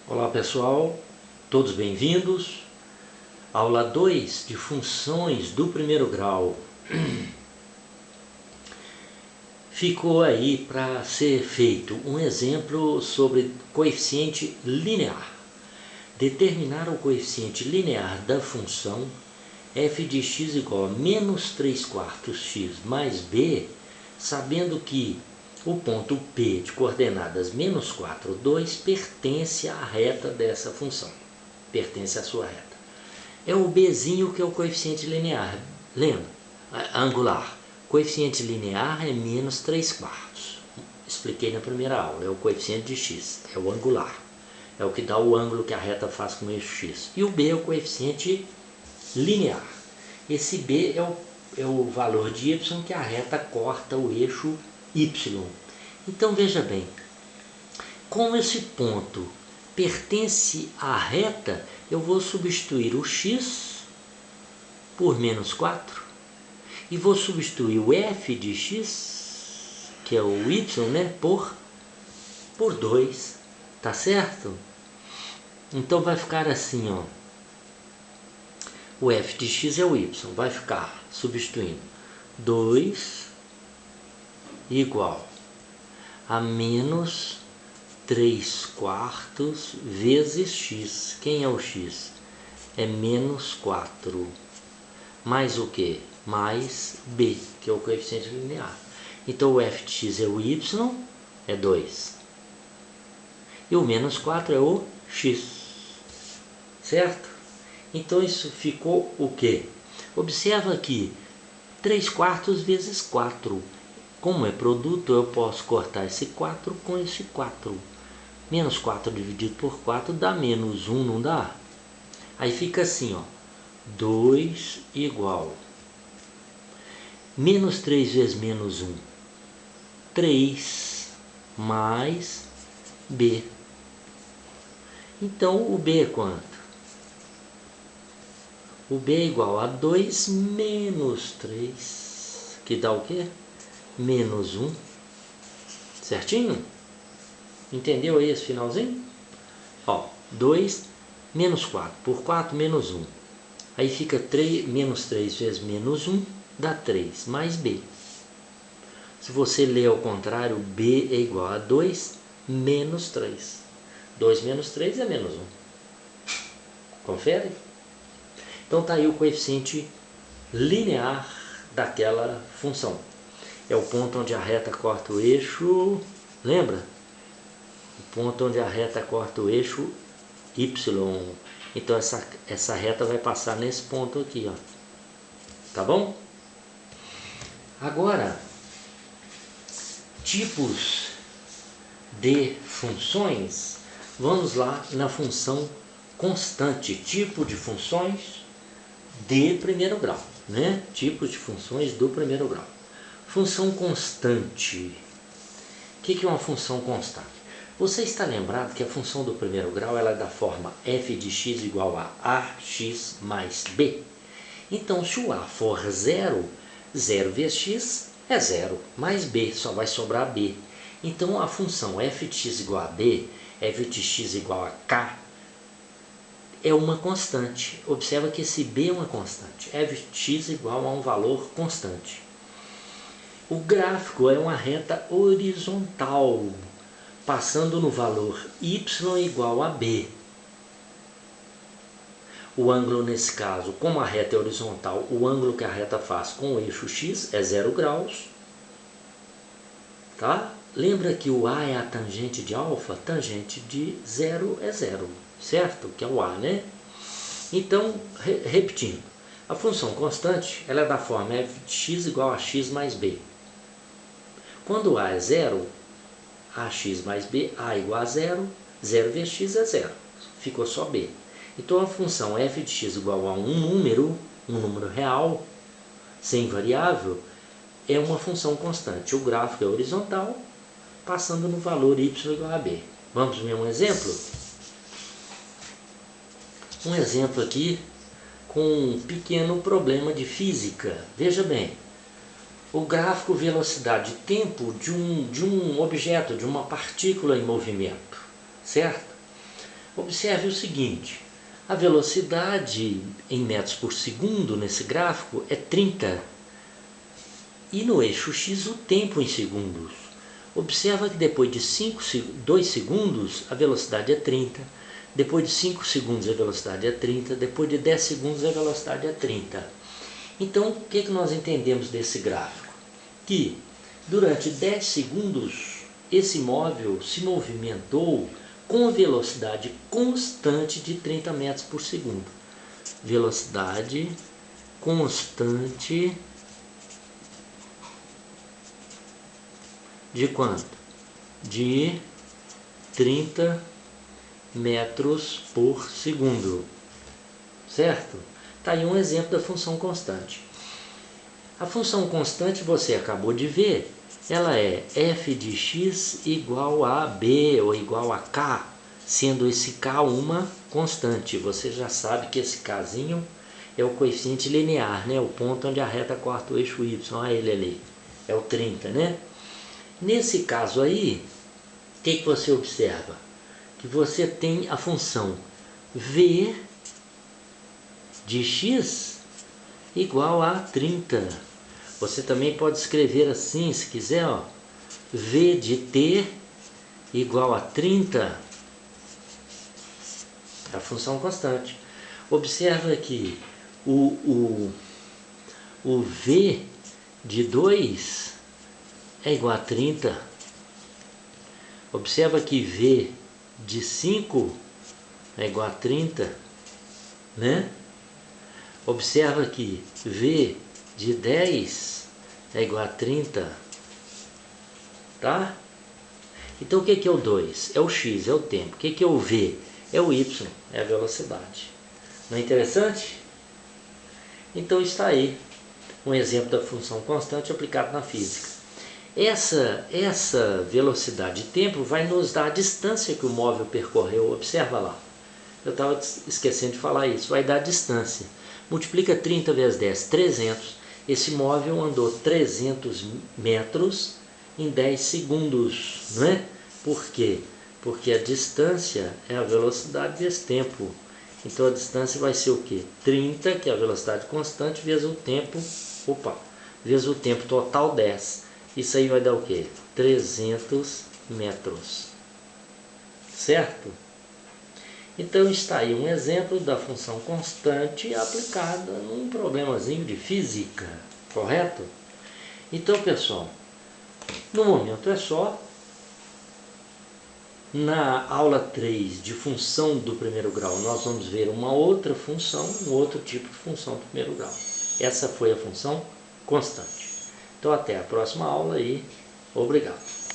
Olá pessoal, todos bem-vindos. Aula 2 de funções do primeiro grau. Ficou aí para ser feito um exemplo sobre coeficiente linear. Determinar o coeficiente linear da função f de x igual a menos 3/4 x mais b, sabendo que o ponto P de coordenadas menos 4, 2 pertence à reta dessa função. Pertence à sua reta. É o Bzinho que é o coeficiente linear. Lembra? Angular. Coeficiente linear é menos 3/4. Expliquei na primeira aula. É o coeficiente de x. É o angular. É o que dá o ângulo que a reta faz com o eixo x. E o B é o coeficiente linear. Esse B é o valor de y que a reta corta o eixo y. Então veja bem, como esse ponto pertence à reta, eu vou substituir o x por menos 4 e vou substituir o f de x, que é o y, né, por 2, tá certo? Então vai ficar assim, ó. O f de x é o y, vai ficar substituindo 2 igual a menos 3/4 vezes x. Quem é o x? É menos 4. Mais o que? Mais b, que é o coeficiente linear. Então o f de x é o y, é 2. E o menos 4 é o x. Certo? Então isso ficou o quê? Observa aqui, 3/4 vezes 4. Como é produto, eu posso cortar esse 4 com esse 4. Menos 4 dividido por 4 dá menos 1, não dá? Aí fica assim, ó. 2 igual. Menos 3 vezes menos 1. 3 mais B. Então o B é quanto? O B é igual a 2 menos 3. Que dá o quê? Menos 1. Certinho? Entendeu aí esse finalzinho? Ó, 2 menos 4. Por 4, menos 1. Aí fica 3, menos 3 vezes menos 1, dá 3, mais B. Se você ler ao contrário, B é igual a 2 menos 3. 2 menos 3 é menos 1. Confere? Então está aí o coeficiente linear daquela função. É o ponto onde a reta corta o eixo, lembra? O ponto onde a reta corta o eixo y. Então essa reta vai passar nesse ponto aqui, ó. Tá bom? Agora, tipos de funções. Vamos lá na função constante. Tipo de funções de primeiro grau, né? Tipos de funções do primeiro grau. Função constante. O que é uma função constante? Você está lembrado que a função do primeiro grau ela é da forma f de x igual a ax mais b. Então, se o a for 0, 0 vezes x é 0, mais b, só vai sobrar b. Então, a função f de x igual a b, f de x igual a k, é uma constante. Observa que esse b é uma constante. F de x igual a um valor constante. O gráfico é uma reta horizontal, passando no valor y igual a b. O ângulo nesse caso, como a reta é horizontal, o ângulo que a reta faz com o eixo x é 0 graus. Tá? Lembra que o A é a tangente de alfa? Tangente de 0 é 0, certo? Que é o A, né? Então, repetindo, a função constante ela é da forma f de x igual a x mais b. Quando o A é 0, ax mais b, A igual a 0, 0 vezes x é 0, ficou só b. Então a função f de x igual a um número real, sem variável, é uma função constante. O gráfico é horizontal, passando no valor y igual a b. Vamos ver um exemplo? Um exemplo aqui com um pequeno problema de física. Veja bem, o gráfico velocidade-tempo de um objeto, de uma partícula em movimento, certo? Observe o seguinte, a velocidade em metros por segundo nesse gráfico é 30 e no eixo X o tempo em segundos. Observa que depois de 2 segundos a velocidade é 30, depois de 5 segundos a velocidade é 30, depois de 10 segundos a velocidade é 30. Então o que nós entendemos desse gráfico? Que durante 10 segundos esse móvel se movimentou com velocidade constante de 30 metros por segundo. Velocidade constante de quanto? De 30 metros por segundo. Certo? Está aí um exemplo da função constante. A função constante você acabou de ver. Ela é f de x igual a b ou igual a k, sendo esse k uma constante. Você já sabe que esse kzinho é o coeficiente linear, né? O ponto onde a reta corta o eixo y, olha ele ali, é o 30, né? Nesse caso aí, o que você observa? Que você tem a função v de x igual a 30. Você também pode escrever assim, se quiser, ó, v de t igual a 30. É a função constante. Observa que o v de 2 é igual a 30. Observa que v de 5 é igual a 30, né? Observa que v de 10 é igual a 30, tá? Então o que é o 2? É o x, é o tempo. O que é o v? É o y, é a velocidade. Não é interessante? Então está aí um exemplo da função constante aplicado na física. Essa velocidade de tempo vai nos dar a distância que o móvel percorreu. Observa lá. Eu estava esquecendo de falar isso. Vai dar a distância. Multiplica 30 vezes 10, 300. Esse móvel andou 300 metros em 10 segundos. Não é? Por quê? Porque a distância é a velocidade vezes tempo. Então a distância vai ser o quê? 30, que é a velocidade constante, vezes o tempo, vezes o tempo total, 10. Isso aí vai dar o quê? 300 metros. Certo? Então está aí um exemplo da função constante aplicada num problemazinho de física. Correto? Então, pessoal, no momento é só. Na aula 3 de função do primeiro grau, nós vamos ver uma outra função, um outro tipo de função do primeiro grau. Essa foi a função constante. Então até a próxima aula e obrigado.